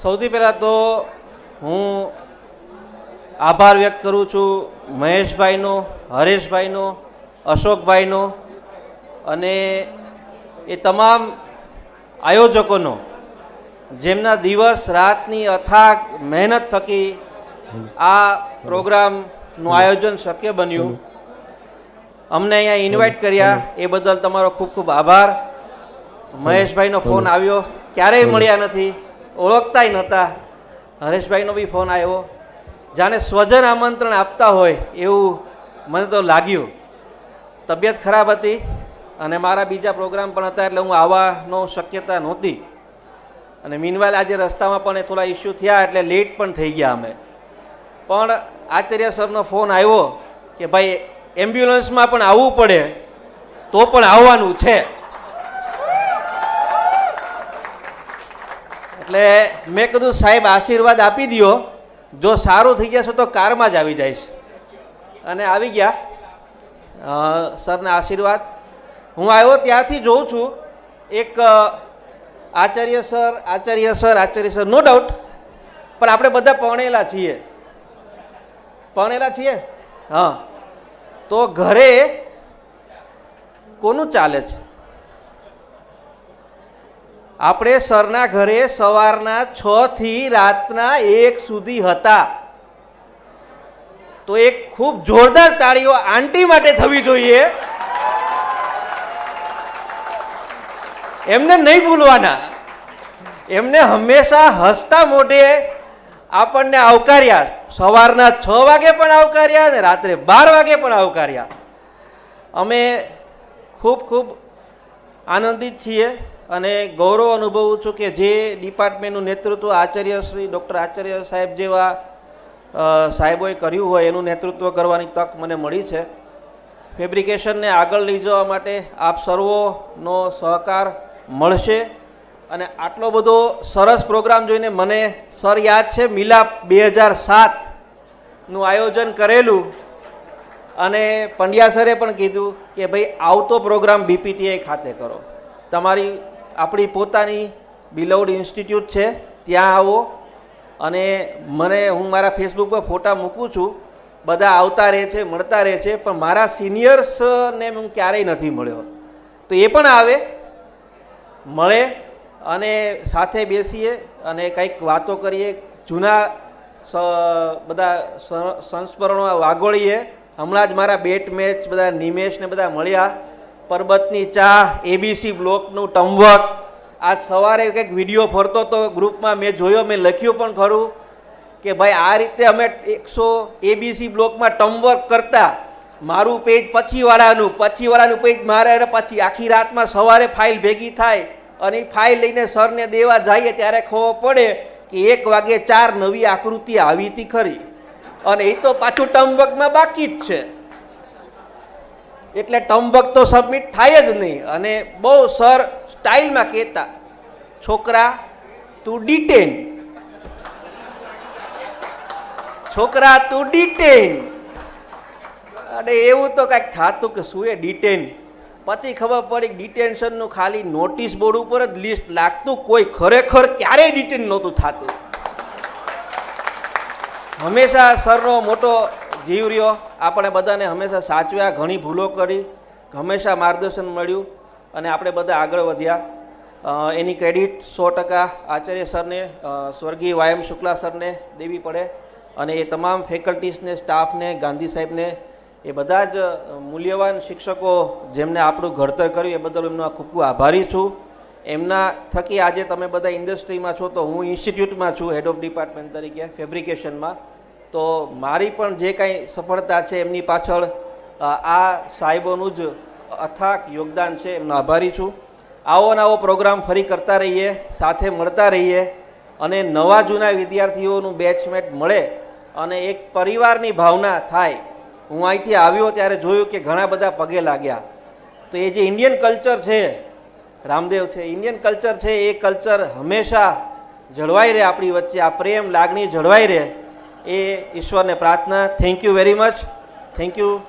સૌથી પહેલાં તો હું આભાર વ્યક્ત કરું છું મહેશભાઈનો, હરેશભાઈનો, અશોકભાઈનો અને એ તમામ આયોજકોનો, જેમના દિવસ રાતની અથાગ મહેનત થકી આ પ્રોગ્રામનું આયોજન શક્ય બન્યું. અમને અહીંયા ઇન્વાઇટ કર્યા એ બદલ તમારો ખૂબ ખૂબ આભાર. મહેશભાઈનો ફોન આવ્યો, ક્યારેય મળ્યા નથી, ઓળખતાય નહોતા. હરેશભાઈનો બી ફોન આવ્યો, જાણે સ્વજન આમંત્રણ આપતા હોય એવું મને તો લાગ્યું. તબિયત ખરાબ હતી અને મારા બીજા પ્રોગ્રામ પણ હતા, એટલે હું આવવાનો શક્યતા નહોતી. અને મીનવાઇલ આજે રસ્તામાં પણ થોડા ઇસ્યુ થયા એટલે લેટ પણ થઈ ગયા અમે. પણ આચાર્ય સરનો ફોન આવ્યો કે ભાઈ એમ્બ્યુલન્સમાં પણ આવવું પડે તો પણ આવવાનું છે. એટલે મેં કીધું સાહેબ આશીર્વાદ આપી દો, જો સારું થઈ જશે તો કારમાં જ આવી જઈશ. અને આવી ગયા સરના આશીર્વાદ. હું આવ્યો ત્યાંથી જોઉં છું એક આચાર્ય સર નો ડાઉટ, પણ આપણે બધા પરણેલા છીએ. હા, તો ઘરે કોનું ચાલે છે? આપણે સરના ઘરે સવારના 6 થી રાતના 1 સુધી હતા. તો એક ખૂબ જોરદાર તાળીઓ આંટી માટે થવી જોઈએ. એમને નહીં ભૂલવાના, એમને હંમેશા હસતા મોઢે આપણને આવકાર્યા. સવારના 6 વાગે પણ આવકાર્યા અને રાત્રે 12 વાગે પણ આવકાર્યા. અમે ખૂબ ખૂબ આનંદિત છીએ અને ગૌરવ અનુભવું છું કે જે ડિપાર્ટમેન્ટનું નેતૃત્વ આચાર્ય શ્રી ડૉક્ટર આચાર્ય સાહેબ જેવા સાહેબોએ કર્યું હોય એનું નેતૃત્વ કરવાની તક મને મળી છે. ફેબ્રિકેશનને આગળ લઈ જવા માટે આપ સર્વોનો સહકાર મળશે. અને આટલો બધો સરસ પ્રોગ્રામ જોઈને મને સર યાદ છે મિલાપ 2007નું આયોજન કરેલું, અને પંડ્યા સરે પણ કીધું કે ભાઈ આવતો પ્રોગ્રામ BPTI ખાતે કરો. આપણી પોતાની બિલવડ ઇન્સ્ટિટ્યૂટ છે, ત્યાં આવો. અને હું મારા ફેસબુક પર ફોટા મૂકું છું, બધા આવતા રહે છે, મળતા રહે છે, પણ મારા સિનિયર્સને હું ક્યારેય નથી મળ્યો. તો એ પણ આવે, મળે અને સાથે બેસીએ અને કંઈક વાતો કરીએ, જૂના બધા સંસ્મરણો વાગોળીએ. હમણાં જ મારા બેટ મેચ બધા નિમેશને બધા મળ્યા. પરબતની ચા, ABC બ્લોકનું ટમવર્ક. આજ સવારે કંઈક વિડીયો ફરતો તો ગ્રુપમાં મેં જોયો, મેં લખ્યું પણ ખરું કે ભાઈ આ રીતે અમે 100 ABC બ્લોકમાં ટમવર્ક કરતા. મારું પેજ પછીવાળાનું પેજ મારે, અને પછી આખી રાતમાં સવારે ફાઇલ ભેગી થાય અને એ ફાઇલ લઈને સરને દેવા જઈએ ત્યારે ખબર પડે કે 1 વાગે 4 નવી આકૃતિ આવી હતી ખરી, અને એ તો પાછું ટર્મવર્કમાં બાકી જ છે. એટલે ટર્મવર્ક તો સબમિટ થાય જ નહીં. અને બહુ સર સ્ટાઇલમાં કહેતા, છોકરા તું ડિટેન, અને એવું તો કાંઈક થતું કે શું એ ડિટેન. પછી ખબર પડી ડિટેન્શનનું ખાલી નોટિસ બોર્ડ ઉપર જ લિસ્ટ લાગતું, કોઈ ખરેખર ક્યારેય ડિટેન નહોતું થતું. હંમેશા સરનો મોટો જીવ રહ્યો, આપણે બધાને હંમેશા સાચવ્યા, ઘણી ભૂલો કરી, હંમેશા માર્ગદર્શન મળ્યું અને આપણે બધા આગળ વધ્યા. એની ક્રેડિટ 100% આચાર્ય સરને, સ્વર્ગીય વાયમ શુક્લા સરને દેવી પડે. અને એ તમામ ફેકલ્ટીસને, સ્ટાફને, ગાંધી સાહેબને, એ બધા જ મૂલ્યવાન શિક્ષકો જેમને આપણું ઘડતર કર્યું એ બદલ એમનો ખૂબ ખૂબ આભારી છું. એમના થકી આજે તમે બધા ઇન્ડસ્ટ્રીમાં છો, તો હું ઇન્સ્ટિટ્યૂટમાં છું હેડ ઓફ ડિપાર્ટમેન્ટ તરીકે ફેબ્રિકેશનમાં. તો મારી પણ જે કાંઈ સફળતા છે એમની પાછળ આ સાહેબોનું જ અથાગ યોગદાન છે, એમનો આભારી છું. આવો નવો પ્રોગ્રામ ફરી કરતા રહીએ, સાથે મળતા રહીએ અને નવા જૂના વિદ્યાર્થીઓનું બેચમેટ મળે અને એક પરિવારની ભાવના થાય. હું અહીંથી આવ્યો ત્યારે જોયું કે ઘણા બધા પગે લાગ્યા. તો એ જે ઇન્ડિયન કલ્ચર છે, રામદેવ છે, ઇન્ડિયન કલ્ચર છે, એ કલ્ચર હંમેશા જળવાઈ રહે આપણી વચ્ચે, આ પ્રેમ લાગણી જળવાઈ રહે, એ ઈશ્વરને પ્રાર્થના. Thank you very much. Thank you.